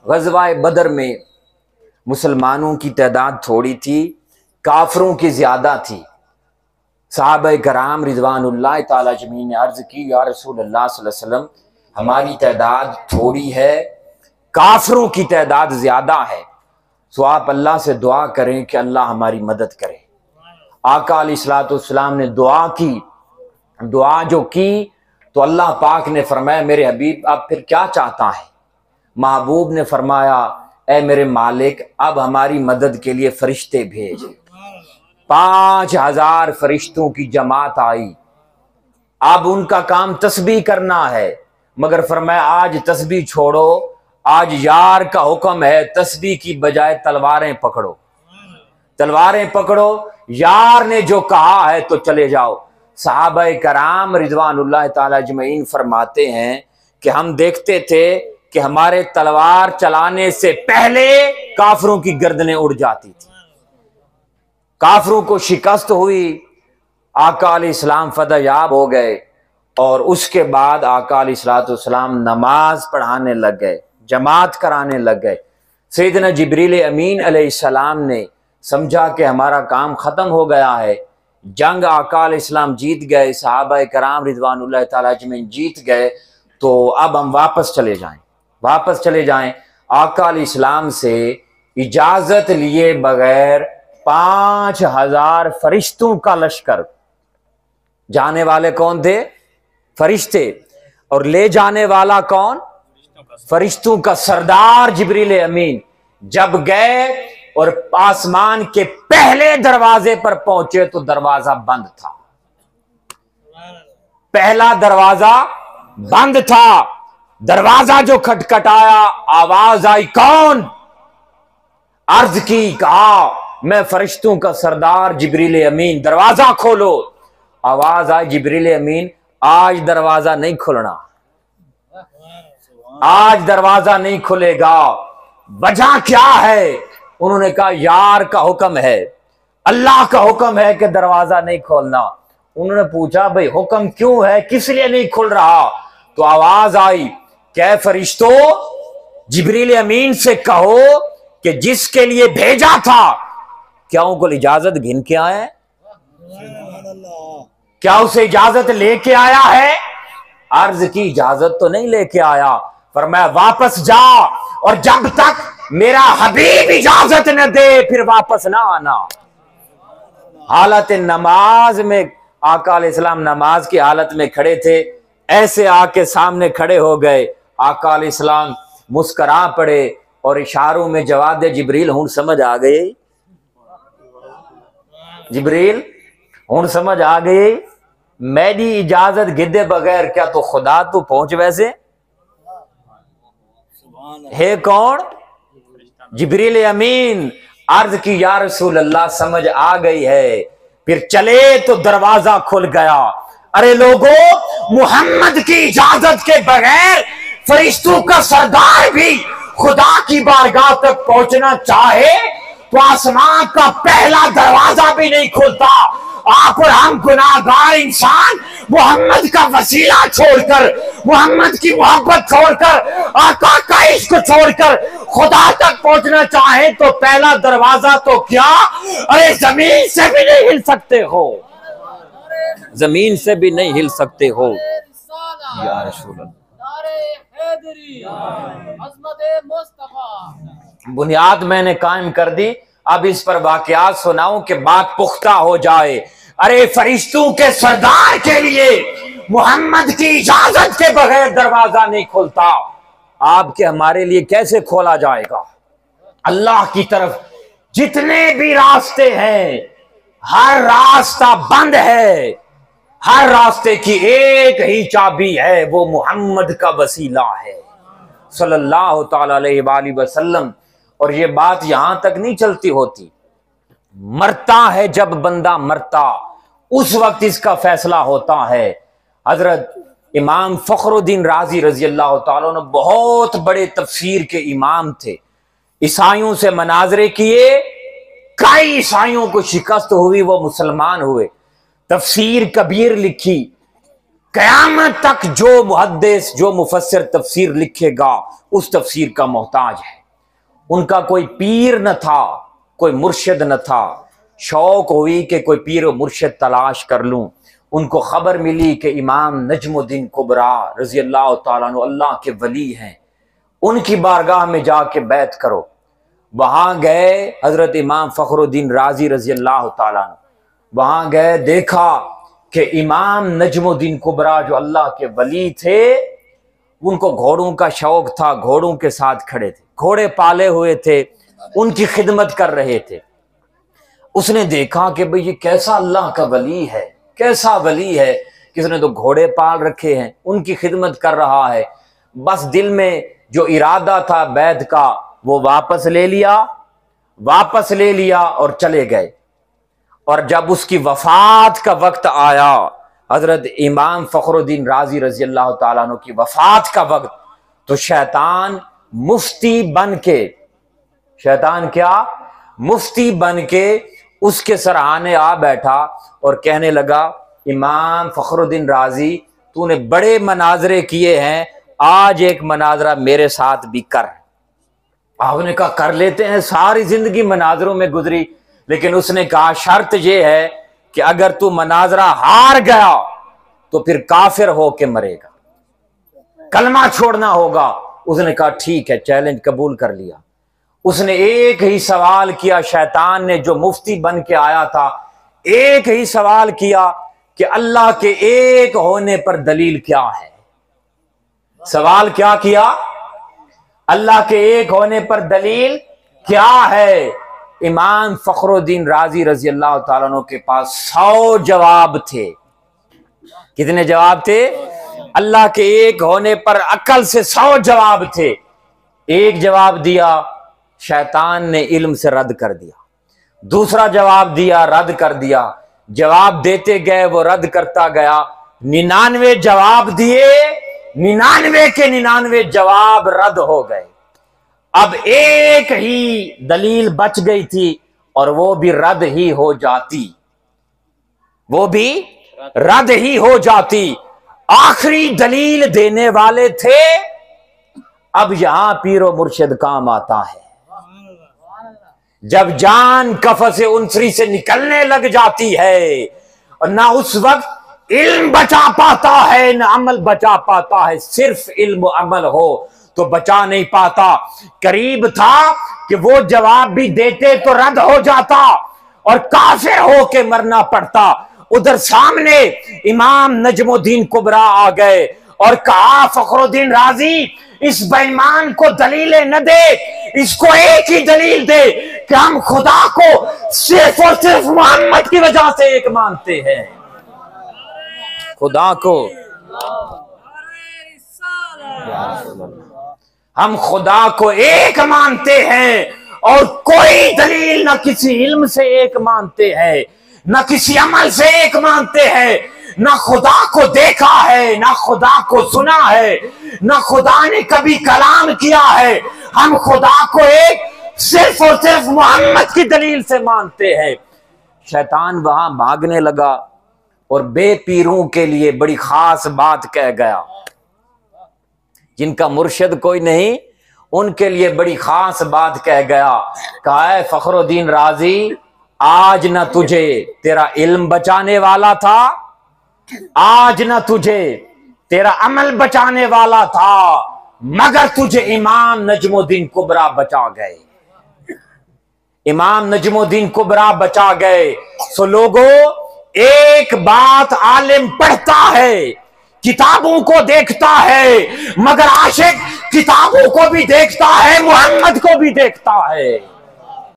ग़ज़वा बदर में मुसलमानों की तादाद थोड़ी थी, काफिरों की ज़्यादा थी। सहाबा कराम रिज़वानुल्लाह ताला अजमईन ने अर्ज़ की, या रसूलल्लाह सल्लल्लाहु अलैहि वसल्लम, हमारी तादाद थोड़ी है, काफिरों की तादाद ज़्यादा है, तो आप अल्लाह से दुआ करें कि अल्लाह हमारी मदद करे। आका अलैहिस्सलाम ने दुआ की, दुआ जो की तो अल्लाह पाक ने फरमाया, मेरे हबीब अब फिर क्या चाहता है? महबूब ने फरमाया, ए मेरे मालिक, अब हमारी मदद के लिए फरिश्ते भेज। 5000 फरिश्तों की जमात आई। अब उनका काम तस्बीह करना है, मगर फरमाया आज तस्बीह छोड़ो, आज यार का हुक्म है, तस्बीह की बजाय तलवारें पकड़ो, तलवारें पकड़ो, यार ने जो कहा है तो चले जाओ। सहाबा कराम रिज़वानुल्लाह ताला अजमईन फरमाते हैं कि हम देखते थे कि हमारे तलवार चलाने से पहले काफिरों की गर्दनें उड़ जाती थी, काफिरों को शिकस्त हुई, आका अलैहिस्सलाम फतहयाब हो गए। और उसके बाद आका अलैहिस्सलाम नमाज पढ़ाने लग गए, जमात कराने लग गए। सैयदना जिब्रील अमीन अलैहिस्सलाम ने समझा कि हमारा काम ख़त्म हो गया है, जंग आका अलैहिस्सलाम जीत गए, सहाबा कराम रिज़वानुल्लाह ताला अजमईन जीत गए, तो अब हम वापस चले जाएं, वापस चले जाएं। आका अलैहिस्सलाम से इजाज़त लिए बगैर 5000 फरिश्तों का लश्कर, जाने वाले कौन थे? फरिश्ते, और ले जाने वाला कौन? फरिश्तों का सरदार जिब्रील अमीन। जब गए और आसमान के पहले दरवाजे पर पहुंचे तो दरवाजा बंद था, पहला दरवाजा बंद था। दरवाजा जो खटखटाया, आवाज आई, कौन? अर्ज की, कहा मैं फरिश्तों का सरदार जिब्रील अमीन, दरवाजा खोलो। आवाज आई, जिब्रील अमीन आज दरवाजा नहीं खुलना, आज दरवाजा नहीं खुलेगा। वजह क्या है? उन्होंने कहा यार का हुक्म है, अल्लाह का हुक्म है कि दरवाजा नहीं खोलना। उन्होंने पूछा भाई हुक्म क्यों है, किस लिए नहीं खुल रहा? तो आवाज आई, क्या फरिश्तों, जिब्रील अमीन से कहो कि जिसके लिए भेजा था, क्या उनको इजाजत घिन के आया है? क्या उसे इजाजत लेके आया है? अर्ज की, इजाजत तो नहीं लेके आया। फरमाया वापस जा, और जब तक मेरा हबीब इजाजत न दे फिर वापस ना आना। हालत नमाज में आका अलैहिस्सलाम नमाज की हालत में खड़े थे, ऐसे आके सामने खड़े हो गए। आका अलैहिस्सलाम मुस्करा पड़े और इशारों में जवाब दे, जिब्रील हुन समझ आ गई, जिब्रील हुन समझ आ गई, मेरी इजाजत गिदे बगैर क्या तो खुदा तू पहुंच वैसे है कौन? जिब्रील अमीन। अर्ज की, या रसूल अल्लाह समझ आ गई है। फिर चले तो दरवाजा खुल गया। अरे लोगों, मुहम्मद की इजाजत के बगैर फरिश्तों का सरदार भी खुदा की बारगाह तक पहुंचना चाहे तो आसमान का पहला दरवाजा भी नहीं खुलता। आप और हम गुनाहगार इंसान मोहम्मद का वसीला छोड़कर, मोहम्मद की मोहब्बत छोड़कर, आका का इश्क छोड़कर खुदा तक पहुंचना चाहे तो पहला दरवाजा तो क्या, अरे जमीन से भी नहीं हिल सकते हो, जमीन से भी नहीं हिल सकते हो। या रसूल अल्लाह, बुनियाद मैंने कायम कर दी, अब इस पर वाकयात सुनाऊं कि बात पुख्ता हो जाए। अरे फरिश्तों के सरदार के लिए मोहम्मद की इजाजत के बगैर दरवाजा नहीं खुलता, आपके हमारे लिए कैसे खोला जाएगा? अल्लाह की तरफ जितने भी रास्ते हैं, हर रास्ता बंद है, हर रास्ते की एक ही चाबी है, वो मोहम्मद का वसीला है सल्लल्लाहु ताला अलैहि वसल्लम। और ये बात यहां तक नहीं चलती होती, मरता है जब बंदा मरता, उस वक्त इसका फैसला होता है। हजरत इमाम फखरुद्दीन राजी रजी अल्लाह ताला ने बहुत बड़े तफसीर के इमाम थे, ईसाइयों से मनाजरे किए, कई ईसाइयों को शिकस्त हुई, वो मुसलमान हुए। तफसीर कबीर लिखी, क़यामत तक जो मुहद्दिस, जो मुफस्सिर तफसीर लिखेगा उस तफसीर का मोहताज है। उनका कोई पीर न था, कोई मुर्शिद न था। शौक हुई कि कोई पीर और मुर्शिद तलाश कर लूं। उनको खबर मिली कि इमाम नजमुद्दीन कुबरा रजी अल्लाह तआला अन्हु अल्लाह के वली हैं, उनकी बारगाह में जाके बैत करो। वहां गए हजरत इमाम फखरुद्दीन राजी रजी अल्लाह तआला अन्हु, वहां गए, देखा कि इमाम नजमुद्दीन कुबरा जो अल्लाह के वली थे, उनको घोड़ों का शौक था, घोड़ों के साथ खड़े थे, घोड़े पाले हुए थे, उनकी खिदमत कर रहे थे। उसने देखा कि भाई ये कैसा अल्लाह का वली है, कैसा वली है, किसने तो घोड़े पाल रखे हैं, उनकी खिदमत कर रहा है। बस दिल में जो इरादा था बैत का वो वापस ले लिया और चले गए। और जब उसकी वफात का वक्त आया, हजरत इमाम फखरुद्दीन राजी रजी अल्लाह तआला अन्हु की वफात का वक्त, तो शैतान मुफ्ती बन के, शैतान क्या, मुफ्ती बन के उसके सराहने आ बैठा और कहने लगा, इमाम फखरुद्दीन राजी तूने बड़े मनाजरे किए हैं, आज एक मनाजरा मेरे साथ भी कर। आपने कहा कर लेते हैं, सारी जिंदगी मनाजरों में गुजरी, लेकिन उसने कहा शर्त यह है कि अगर तू मनाजरा हार गया तो फिर काफिर होके मरेगा, कलमा छोड़ना होगा। उसने कहा ठीक है, चैलेंज कबूल कर लिया। उसने एक ही सवाल किया, शैतान ने जो मुफ्ती बन के आया था, एक ही सवाल किया कि अल्लाह के एक होने पर दलील क्या है। सवाल क्या किया, अल्लाह के एक होने पर दलील क्या है। इमाम फखरुद्दीन राजी रजी अल्लाह तआला अन्हु के पास 100 जवाब थे। कितने जवाब थे? अल्लाह के एक होने पर अकल से 100 जवाब थे। एक जवाब दिया, शैतान ने इल्म से रद्द कर दिया। दूसरा जवाब दिया, रद्द कर दिया। जवाब देते गए, वो रद्द करता गया। 99 जवाब दिए, 99 के 99 जवाब रद्द हो गए। अब एक ही दलील बच गई थी और वो भी रद्द ही हो जाती, वो भी रद्द ही हो जाती। आखिरी दलील देने वाले थे। अब यहां पीरो मुर्शिद काम आता है। जब जान कफ़से उनसरी से निकलने लग जाती है और ना उस वक्त इल्म बचा पाता है, ना अमल बचा पाता है। सिर्फ इल्म अमल हो तो बचा नहीं पाता। करीब था कि वो जवाब भी देते तो रद्द हो जाता और काफिर होके मरना पड़ता। उधर सामने इमाम नजमुद्दीन कुबरा आ गए और कहा, फखरुद्दीन राजी इस बेईमान को दलीलें न दे, इसको एक ही दलील दे कि हम खुदा को सिर्फ और सिर्फ मोहम्मद की वजह से एक मानते हैं। खुदा को हम खुदा को एक मानते हैं और कोई दलील न किसी इल्म से एक मानते हैं, न किसी अमल से एक मानते हैं। न खुदा को देखा है, न खुदा को सुना है, न खुदा ने कभी कलाम किया है। हम खुदा को एक सिर्फ और सिर्फ मोहम्मद की दलील से मानते हैं। शैतान वहां भागने लगा और बेपीरों के लिए बड़ी खास बात कह गया। जिनका मुर्शिद कोई नहीं, उनके लिए बड़ी खास बात कह गया। कहा है, फखरुद्दीन राजी आज न तुझे तेरा इल्म बचाने वाला था, आज न तुझे तेरा अमल बचाने वाला था, मगर तुझे इमाम नजमुद्दीन कुबरा बचा गए। इमाम नजमुद्दीन कुबरा बचा गए। सो लोगों, एक बात आलिम पढ़ता है, किताबों को देखता है, मगर आशिक किताबों को भी देखता है, मोहम्मद को भी देखता है।